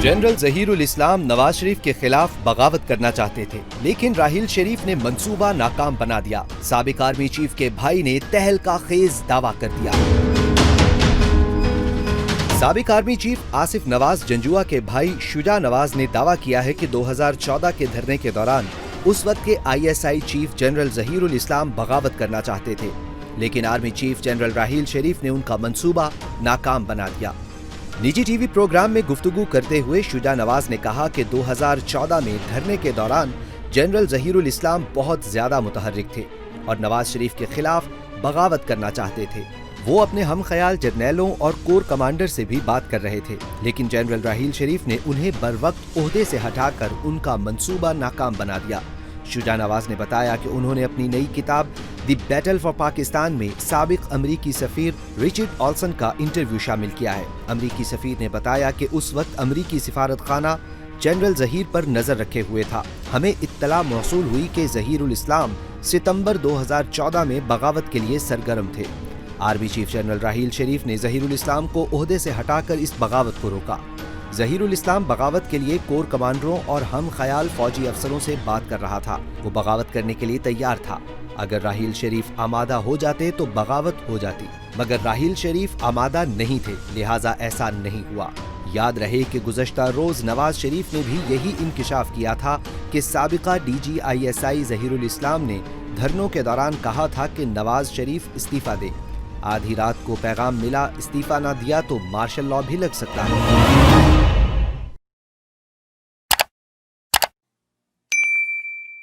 General Zahirul इस्लाम नवाज शरीफ के खिलाफ बगावत करना चाहते थे, लेकिन राहील शरीफ ने मंसूबा नाकाम बना दिया। साबिक आर्मी चीफ के भाई ने तहलका खेज दावा कर दिया। साबिक आर्मी चीफ आसिफ नवाज जंजुआ के भाई शुजा नवाज ने दावा किया है कि 2014 के धरने के दौरान उस वक्त के ISI चीफ जनरल जहीरुल इस्लाम बगावत करना चाहते थे, लेकिन आर्मी चीफ जनरल राहील शरीफ ने उनका मंसूबा नाकाम बना दिया। निजी टीवी प्रोग्राम में गुफ्तगू करते हुए शुजा नवाज ने कहा कि 2014 में धरने के दौरान जनरल जहीरुल इस्लाम बहुत ज्यादा मुतहर्रिक थे और नवाज शरीफ के खिलाफ बगावत करना चाहते थे। वो अपने हम ख्याल जर्नैलों और कोर कमांडर से भी बात कर रहे थे, लेकिन जनरल राहील शरीफ ने उन्हें बरवक्त ओहदे से हटाकर उनका मंसूबा नाकाम बना दिया। शुजा नवाज ने बताया कि उन्होंने अपनी नई किताब द बैटल फॉर पाकिस्तान में साबिक अमरीकी सफीर रिचर्ड ऑल्सन का इंटरव्यू शामिल किया है। अमरीकी सफीर ने बताया कि उस वक्त अमरीकी सिफारत खाना जनरल जहीर पर नजर रखे हुए था। हमें इत्तला मौसूल हुई कि जहीरुल इस्लाम सितंबर 2014 में बगावत के लिए सरगर्म थे। आर्मी चीफ जनरल राहील शरीफ ने जहीरुल इस्लाम को ओहदे से हटाकर इस बगावत को रोका। जहीरुल इस्लाम बगावत के लिए कोर कमांडरों और हम ख्याल फौजी अफसरों से बात कर रहा था। वो बगावत करने के लिए तैयार था। अगर राहील शरीफ आमादा हो जाते तो बगावत हो जाती, मगर राहील शरीफ आमादा नहीं थे, लिहाजा ऐसा नहीं हुआ। याद रहे कि गुज़श्ता रोज नवाज शरीफ ने भी यही इंकिशाफ किया था कि साबिका DG ISI जहीरुल इस्लाम ने धरनों के दौरान कहा था कि नवाज शरीफ इस्तीफा दे। आधी रात को पैगाम मिला, इस्तीफा ना दिया तो मार्शल लॉ भी लग सकता है।